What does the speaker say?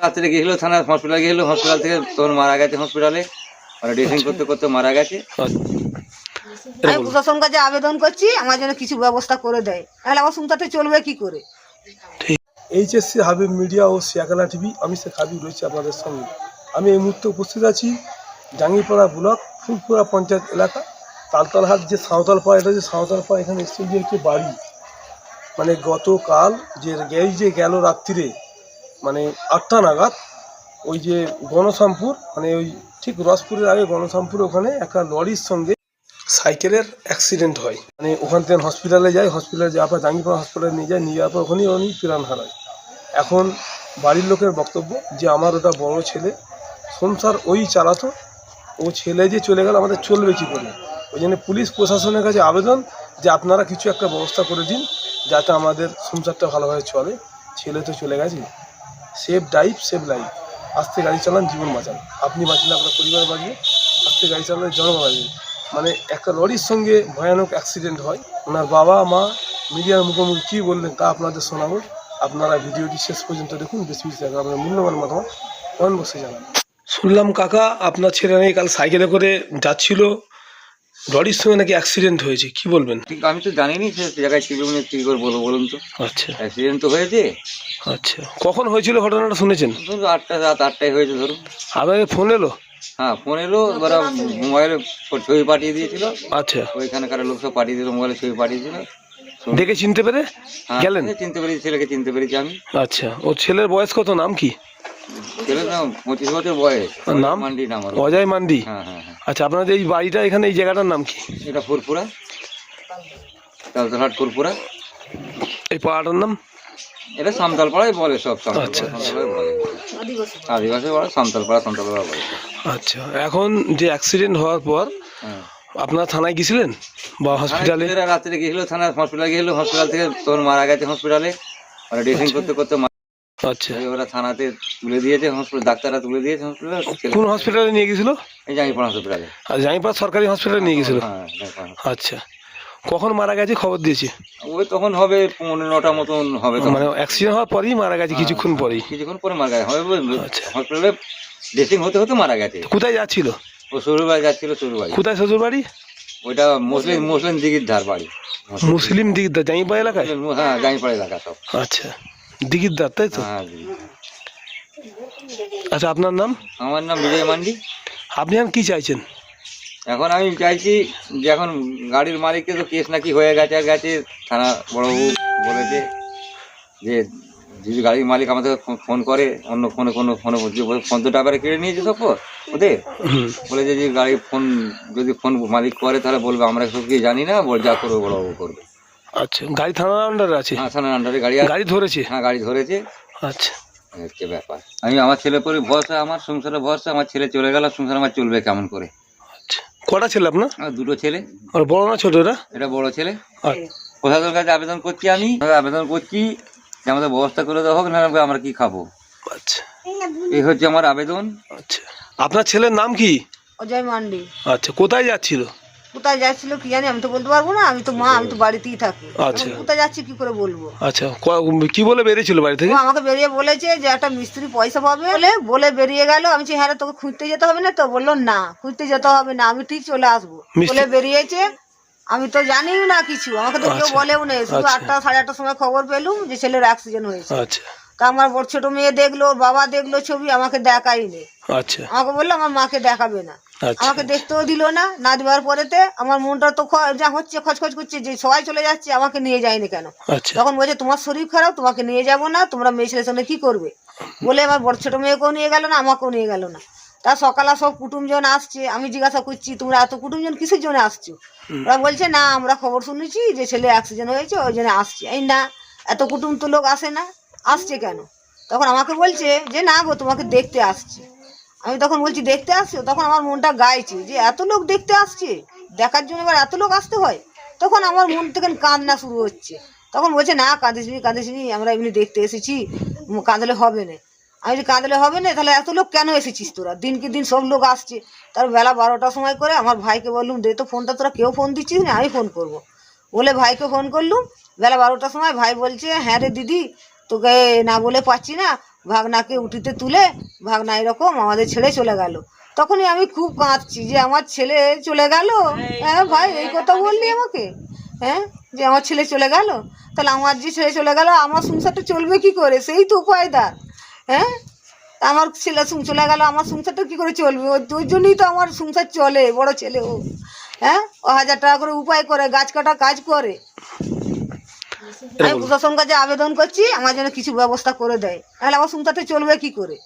রাত্রে গেছিল থানা হসপিটালে গেছিল, হসপিটাল থেকে তখন মারা গেছে হসপিটালে, মানে ড্রেসিং করতে করতে মারা গেছে। আমি প্রশাসন কাছে আবেদন করছি আমার জন্য কিছু ব্যবস্থা করে দেয়, তাহলে আমার সংসারটা চলবে কি করে। এইচএসসি হাবিব মিডিয়া ও শিয়াখালা টিভি, আমি শেখ হাবিব রয়েছি আপনাদের সঙ্গে। আমি এই মুহূর্তে উপস্থিত আছি জাঙ্গিপাড়া ব্লক ফুলপুরা পঞ্চায়েত এলাকা, তালতলাহাট যে সাঁওতালপাড়া, এটা যে সাঁওতালপাড়া, এখানে এসছে যে একটি বাড়ি, মানে গতকাল যে গেল রাত্রিরে মানে 8টা নাগাদ ওই যে গণশামপুর, মানে ওই ঠিক রসপুরের আগে গণশামপুরে ওখানে একটা লরির সঙ্গে সাইকেলের অ্যাক্সিডেন্ট হয়। মানে ওখান থেকে হসপিটালে যায়, হসপিটালে যাওয়ার পর জাঙ্গিপাড়া হসপিটালে নিয়ে যায়, নিয়ে যাওয়ার পর ওখানেই উনি প্রাণ হারায়। এখন বাড়ির লোকের বক্তব্য যে আমার ওটা বড় ছেলে, সংসার ওই চালাতো, ও ছেলে যে চলে গেল আমাদের চলবে কী করে। ওই জন্য পুলিশ প্রশাসনের কাছে আবেদন যে আপনারা কিছু একটা ব্যবস্থা করে দিন যাতে আমাদের সংসারটা ভালোভাবে চলে। ছেলে তো চলে গেছে, সেভ ড্রাইভ সেভ লাইফ, আস্তে গাড়ি চালান জীবন বাঁচান, আপনি বাঁচলে আপনার পরিবার বাঁচবে, আস্তে গাড়ি চালালে জন্ম বাঁচবে। মানে একটা লরির সঙ্গে ভয়ানক অ্যাক্সিডেন্ট হয়। ওনার বাবা মা মিডিয়ার মুখোমুখি কী বললেন তা আপনাদের শোনাবো। আপনারা ভিডিওটি শেষ পর্যন্ত দেখুন, বেশি বেশি জায়গা আপনার মূল্যবান মতামত কমেন্ট বক্সে জানান। শুনলাম কাকা আপনার ছেলে নাকি কাল সাইকেলে করে যাচ্ছিল, লরির সঙ্গে নাকি অ্যাক্সিডেন্ট হয়েছে, কি বলবেন? ঠিক আমি তো জানিনি সে জায়গায় ছিল, কী করে বলবো বলুন তো। আচ্ছা অ্যাক্সিডেন্ট তো হয়েছে। আচ্ছা, কখন হয়েছিল ঘটনাটা শুনেছেন? ধরুন 8টা, রাত 8টায় হয়েছে ধরুন। আপনাকে ফোন এলো? হ্যাঁ ফোন এলো, ওরা মোবাইলে ছবি পাঠিয়ে দিয়েছিল। আচ্ছা, ওইখানকার লোক সব পাঠিয়ে দিল, মোবাইলে ছবি পাঠিয়েছিল। দেখে চিনতে পেরে হ্যাঁ গেলেন? চিনতে পেরেছি, ছেলেকে চিনতে পেরেছি আমি। আচ্ছা, ওর ছেলের বয়স কত, নাম কি? ছেলের নাম 25 বছর বয়স, নাম? মান্ডি নাম ওর। অজয় মান্ডি। হ্যাঁ হ্যাঁ হ্যাঁ। আচ্ছা, আপনাদের এই বাড়িটা এখানে এই জায়গাটার নাম কি? এটা ফুরপুরা, তালতলাহাট ফুরপুরা। এই পাড়াটার নাম? এটা সামতালপাড়াই বলে, সব আচ্ছা, সামতালপাড়াই বলে, আদিবাসী বলে সামতালপাড়া বলে। আচ্ছা, এখন যে অ্যাক্সিডেন্ট হওয়ার পর হ্যাঁ আপনারা থানায় গেছিলেন বা হসপিটালে? রাত্রে গেছিল থানা হসপিটালে গেছিল, হসপিটাল থেকে তখন মারা গেছে হসপিটালে, মানে ড্রেসিং করতে করতে। আচ্ছা, ওরা থানাতে তুলে দিয়েছে, হসপিটাল ডাক্তাররা তুলে দিয়েছে হসপিটালে। কোন হসপিটালে নিয়ে গেছিল? এই জাঙ্গিপাড়া হসপিটালে। আর জাঙ্গিপাড়া সরকারি হসপিটালে নিয়ে গেছিল? হ্যাঁ। আচ্ছা, কখন মারা গেছে খবর দিয়েছে? ওই তখন হবে 9:30 মতন হবে, মানে অ্যাক্সিডেন্ট হওয়ার পরেই মারা গেছে? কিছুক্ষণ পরেই? কিছুক্ষণ পরে মারা গেছে হবে। আচ্ছা, হসপিটালে ড্রেসিং হতে হতে মারা গেছে। কোথায় যাচ্ছিল? ও শ্বশুরবাড়ি যাচ্ছিল, শ্বশুরবাড়ি। কোথায় শ্বশুর বাড়ি? ওইটা মুসলিম দিঘির ধার বাড়ি। মুসলিম দিগদার জাঙ্গিপাড়া এলাকায়? হ্যাঁ জাঙ্গিপাড়া এলাকা সব। আচ্ছা, দিগদার, তাই তো? হ্যাঁ। আচ্ছা, আপনার নাম? আমার নাম বিজয় মান্ডি। আপনি এখন কি চাইছেন? এখন আমি চাইছি যে এখন গাড়ির মালিককে তো কেস নাকি হয়ে গেছে, থানা বড়বাবু বলেছে যে যদি গাড়ির মালিক আমাদের ফোন করে, অন্য ফোনে ফোন তো টাকারে কেড়ে নিয়েছে সব ওদের, বলেছে যে গাড়ি যদি ফোন মালিক করে তাহলে বলবে আমরা সব কিছু জানি না, যা করবো বড়বাবু করবে। আচ্ছা, গাড়ি থানার আন্ডারে আছে? হ্যাঁ থানার আন্ডারে গাড়ি ধরেছে? হ্যাঁ গাড়ি ধরেছে। আচ্ছা, হচ্ছে ব্যাপার। আমি আমার ছেলের পরে ভরসা, আমার সংসারের ভরসা, আমার ছেলে চলে গেল, সংসার আমার চলবে কেমন করে। আচ্ছা, কটা ছেলে আপনার? আমার 2টো ছেলে। আর বড় না ছোট? এটা বড় ছেলে। আচ্ছা, প্রশাসনের কাছে আবেদন করছি যে আমাদের ব্যবস্থা করে দেওয়া হোক, না আমরা কি খাবো। আচ্ছা, এই হচ্ছে আমার আবেদন। আচ্ছা, আপনার ছেলের নাম কি? অজয় মান্ডি। আচ্ছা, কোথায় যাচ্ছিল? কোথায় যাচ্ছিল কি জানি, আমি তো বলতে পারবো না, আমি তো মা, আমি তো বাড়িতেই থাকি। আচ্ছা, কোথায় যাচ্ছি কি করে বলবো। আচ্ছা, কি বলে বেরিয়েছিল বাড়ি থেকে? ও আমাকে বেরিয়ে বলেছে যে একটা মিস্ত্রি পয়সা পাবে বলে বেরিয়ে গেল। আমি হ্যাঁ তোকে খুঁজতে যেতে হবে না তো? বললো না খুঁজতে যেতে হবে না, আমি ঠিক চলে আসবো বলে বেরিয়েছে। আমি তো জানি না কিছু, আমাকে তো কেউ বলেও নেই, শুধু 8টা সাড়ে 8টার সময় খবর পেলুম যে ছেলের অ্যাক্সিডেন্ট হয়েছে। আচ্ছা, তা আমার বড় ছোট মেয়ে দেখলো, ওর বাবা দেখলো ছবি, আমাকে দেখাইনি। আচ্ছা, আমাকে বললো আমার মাকে দেখাবে না, আচ্ছা, আমাকে দেখতেও দিল না। না দেওয়ার পরেতে আমার মনটা তো যা হচ্ছে খচখচ করছে যে সবাই চলে যাচ্ছে, আমাকে নিয়ে যায়নি কেন। আচ্ছা, তখন বলছে তোমার শরীর খারাপ, তোমাকে নিয়ে যাবো না, তোমরা মেয়ে ছেলের সঙ্গে কি করবে বলে আমার বড় ছোট মেয়েকেও নিয়ে গেল না, আমাকেও নিয়ে গেল না। তা সকালে সব কুটুমজন আসছে, আমি জিজ্ঞাসা করছি তোমরা এত কুটুমজন কিসের জন্য আসছো? ওরা বলছে না আমরা খবর শুনেছি যে ছেলে অ্যাক্সিডেন্ট হয়েছে, ওই জন্য আসছে। এই না, এত কুটুম তো লোক আসে না, আসছে কেন? তখন আমাকে বলছে যে না গো তোমাকে দেখতে আসছে। আমি তখন বলছি দেখতে আসছো? তখন আমার মনটা গাইছে যে এত লোক দেখতে আসছে, দেখার জন্য এবার এত লোক আসতে হয়। তখন আমার মন থেকে কান্না শুরু হচ্ছে। তখন বলছে না কাঁদিসনি, আমরা এমনি দেখতে এসেছি, কাঁদলে হবে না। আমি যদি কাঁদলে হবে না তাহলে এত লোক কেন এসেছিস তোরা? দিনকে দিন সব লোক আসছে। তার বেলা 12টার সময় করে আমার ভাইকে বললুম দে তো ফোনটা, তোরা কেউ ফোন দিচ্ছিস না, আমি ফোন করবো বলে ভাইকে ফোন করলুম। বেলা 12টার সময় ভাই বলছে হ্যাঁ রে দিদি তোকে না বলে পাচ্ছি না, ভাগনাকে উঠিতে তুলে ভাগনা এরকম আমাদের ছেড়ে চলে গেল। তখনই আমি খুব কাঁদছি যে আমার ছেলে চলে গেল। হ্যাঁ ভাই, এই কথা বললি আমাকে, হ্যাঁ, যে আমার ছেলে চলে গেল, তাহলে আমার যে ছেলে চলে গেল আমার সংসারটা চলবে কি করে? সেই তো উপায়দার। হ্যাঁ, তা আমার ছেলে চলে গেল, আমার সংসারটা কি করে চলবে? ওই জন্যই তো আমার সংসার চলে, বড় ছেলে ও। হ্যাঁ, ও 1000 টাকা করে উপায় করে, গাছ কাটা কাজ করে। আমি প্রশাসন কাছে আবেদন করছি আমার জন্য কিছু ব্যবস্থা করে দেয়, তাহলে আমার সংসারটা চলবে কি করে?